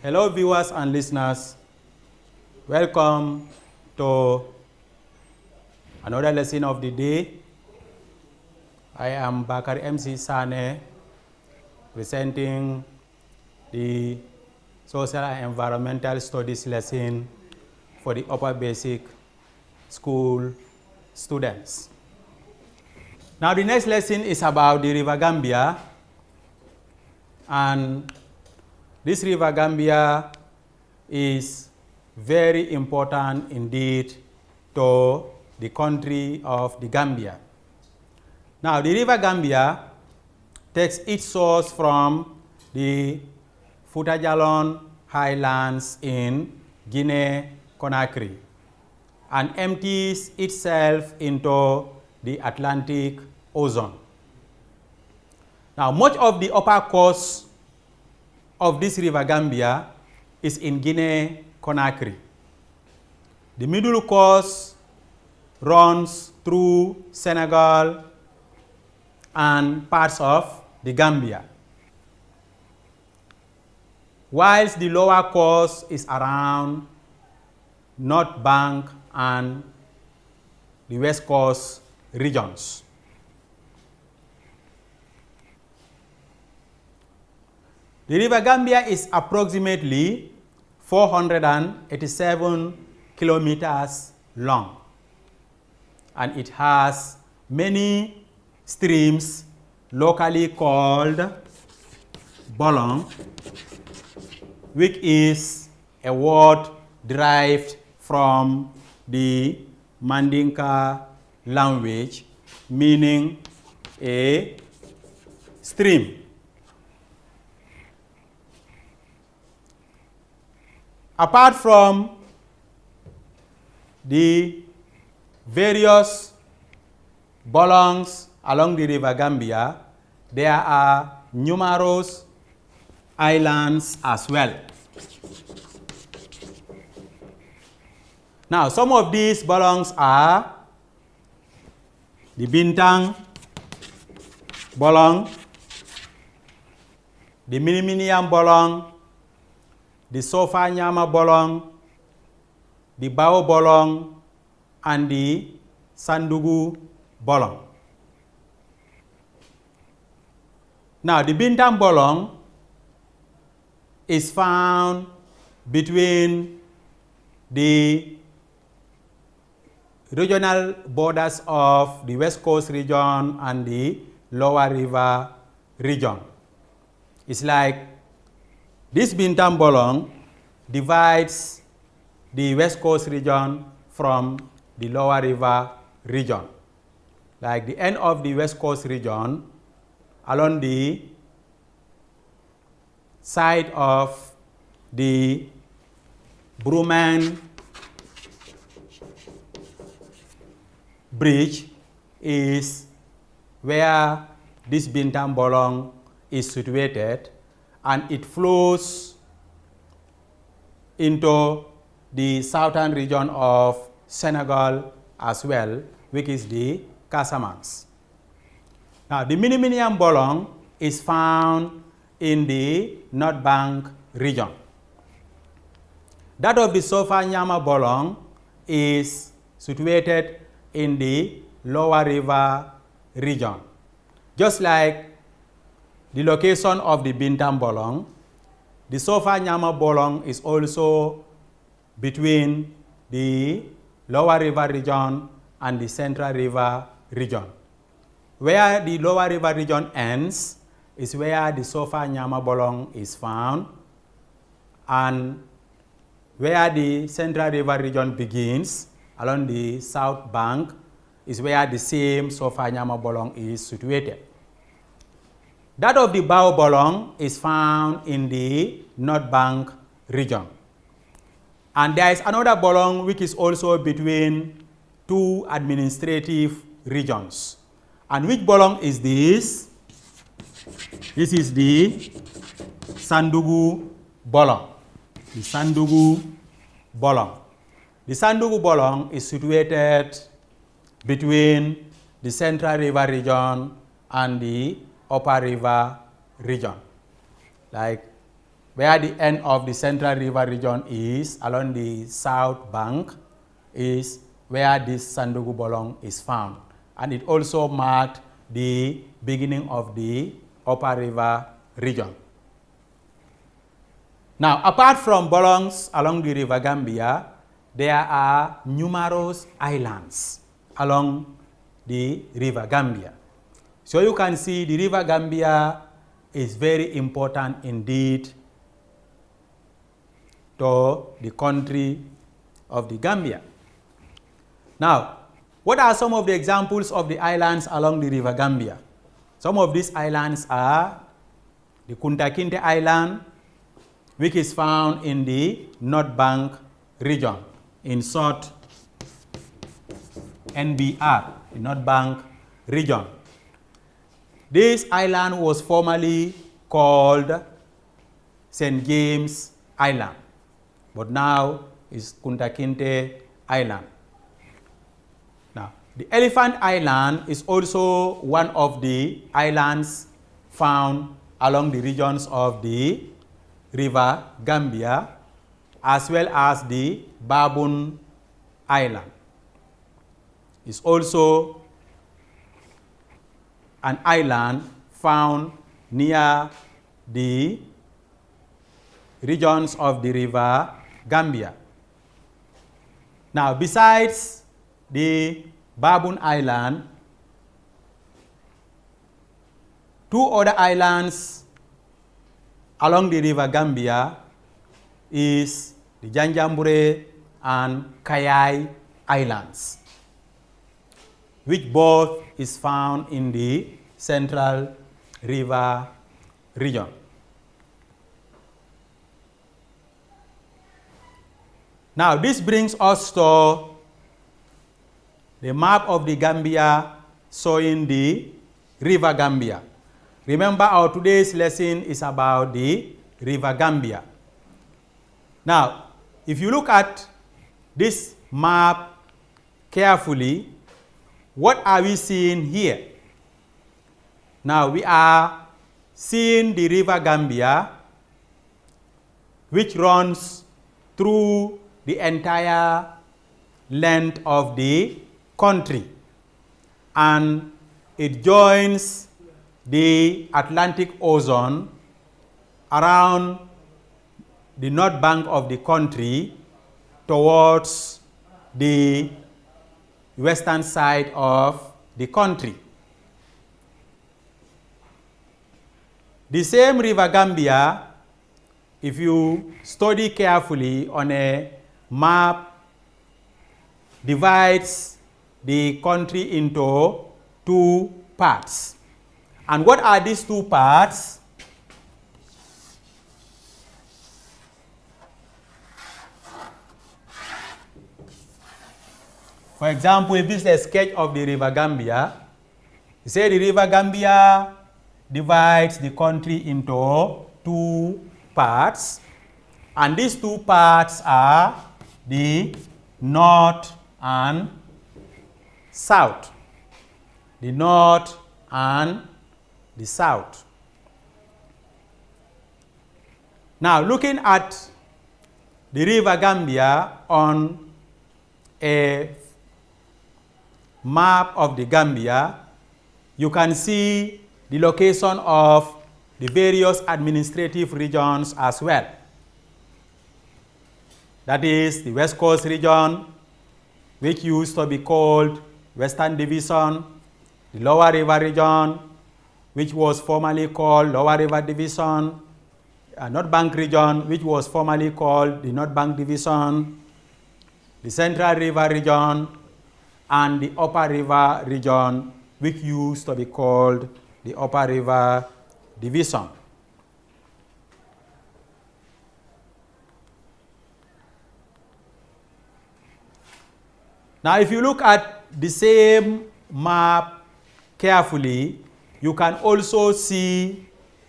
Hello viewers and listeners, welcome to another lesson of the day. I am Bakari MC Sane, presenting the Social and Environmental Studies lesson for the upper basic school students. Now the next lesson is about the River Gambia, and this River Gambia is very important indeed to the country of the Gambia. Now the River Gambia takes its source from the Fouta-Djallon highlands in Guinea-Conakry and empties itself into the Atlantic Ocean. Now much of the upper course of this River Gambia is in Guinea-Conakry. The middle course runs through Senegal and parts of the Gambia, whilst the lower course is around North Bank and the West Coast regions. The River Gambia is approximately 487 kilometers long, and it has many streams locally called bolong, which is a word derived from the Mandinka language meaning a stream. Apart from the various bolongs along the River Gambia, there are numerous islands as well. Now, some of these bolongs are the Bintang bolong, the Miniminiam bolong, the Sofa Nyama bolong, the Bao bolong, and the Sandugu bolong. Now, the Bintang bolong is found between the regional borders of the West Coast region and the Lower River region. It's like this Bintang bolong divides the West Coast region from the Lower River region. Like the end of the West Coast region along the side of the Bruman Bridge is where this Bintang bolong is situated, and it flows into the southern region of Senegal as well, which is the Casamance. Now, the Miniminiam bolong is found in the North Bank region. That of the Sofa Nyama bolong is situated in the Lower River region. Just like the location of the Bintang bolong, the Sofa Nyama bolong is also between the Lower River region and the Central River region. Where the Lower River region ends is where the Sofa Nyama bolong is found, and where the Central River region begins along the south bank is where the same Sofa Nyama bolong is situated. That of the Bao bolong is found in the North Bank region. And there is another bolong which is also between two administrative regions. And which bolong is this? This is the Sandugu bolong. The Sandugu bolong. The Sandugu bolong is situated between the Central River region and the Upper River region. Like where the end of the Central River region is, along the south bank, is where this Sandogu Bolong is found. And it also marked the beginning of the Upper River region. Now, apart from bolongs along the River Gambia, there are numerous islands along the River Gambia. So you can see the River Gambia is very important indeed to the country of the Gambia. Now, what are some of the examples of the islands along the River Gambia? Some of these islands are the Kunta Kinte Island, which is found in the North Bank region, in short NBR, the North Bank region. This island was formerly called St. James Island, but now is Kunta Kinte Island. Now, the Elephant Island is also one of the islands found along the regions of the River Gambia, as well as the Baboon Island. It's also an island found near the regions of the River Gambia. Now, besides the Baboon Island, two other islands along the River Gambia is the Janjambure and Kayai Islands, which both is found in the Central River region. Now, this brings us to the map of the Gambia showing the River Gambia. Remember, our today's lesson is about the River Gambia. Now, if you look at this map carefully, what are we seeing here? Now, we are seeing the River Gambia, which runs through the entire length of the country, and it joins the Atlantic Ocean around the north bank of the country towards the western side of the country. The same River Gambia, if you study carefully on a map, divides the country into two parts. And what are these two parts? For example, if this is a sketch of the River Gambia, you say the River Gambia divides the country into two parts, and these two parts are the north and south. The north and the south. Now, looking at the River Gambia on a map of the Gambia, you can see the location of the various administrative regions as well. That is the West Coast region, which used to be called Western Division, the Lower River region, which was formerly called Lower River Division, North Bank region, which was formerly called the North Bank Division, the Central River region, and the Upper River region, which used to be called the Upper River Division. Now, if you look at the same map carefully, you can also see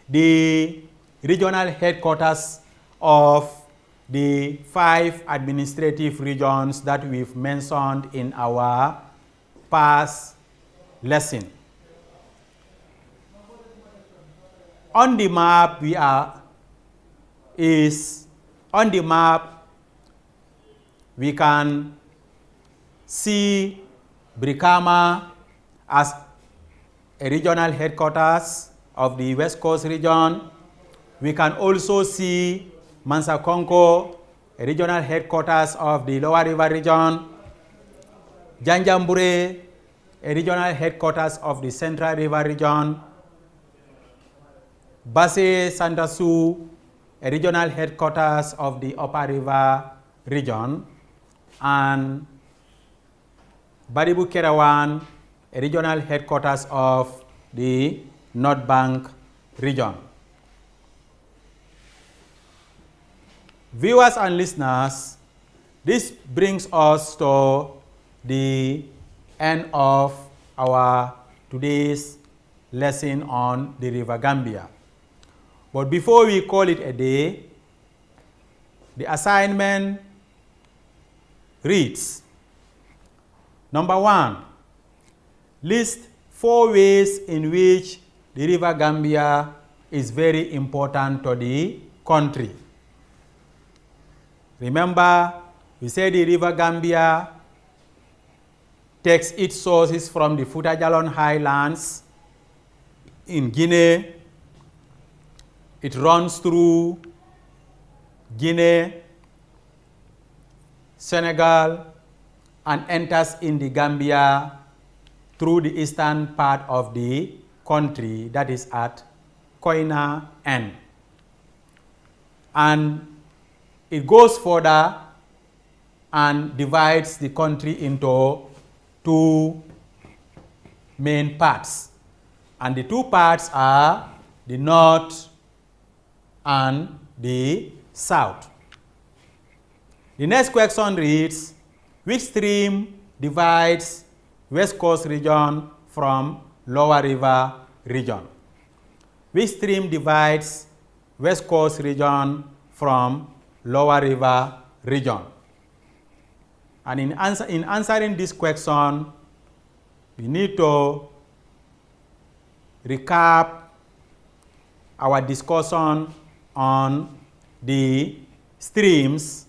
the regional headquarters of the 5 administrative regions that we've mentioned in our past lesson. On the map, we are is on the map. We can see Brikama as a regional headquarters of the West Coast region. We can also see Mansakonko, a regional headquarters of the Lower River region. Janjambure, a regional headquarters of the Central River region. Basse Sandasu, a regional headquarters of the Upper River region. And Baribu Kerawan, a regional headquarters of the North Bank region. Viewers and listeners, this brings us to the end of our today's lesson on the River Gambia. But before we call it a day, the assignment reads, number 1, list 4 ways in which the River Gambia is very important to the country. Remember, we said the River Gambia takes its sources from the Fouta-Djallon Highlands in Guinea. It runs through Guinea, Senegal, and enters in the Gambia through the eastern part of the country, that is at Koina End. And it goes further and divides the country into 2 main parts. And the 2 parts are the north and the south. The next question reads, which stream divides West Coast region from Lower River region? Which stream divides West Coast region from Lower River region? And in answering this question, we need to recap our discussion on the streams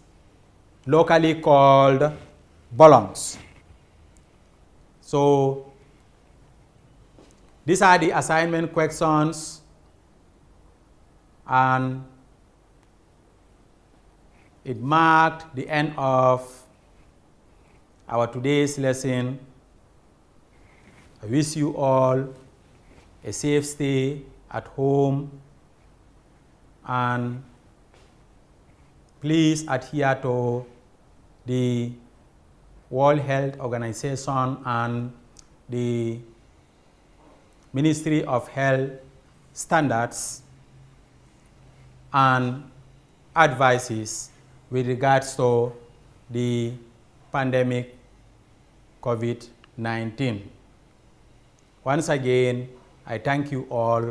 locally called bolongs. So these are the assignment questions, and it marked the end of our today's lesson. I wish you all a safe stay at home, and please adhere to the World Health Organization and the Ministry of Health standards and advices with regards to the pandemic COVID-19. Once again, I thank you all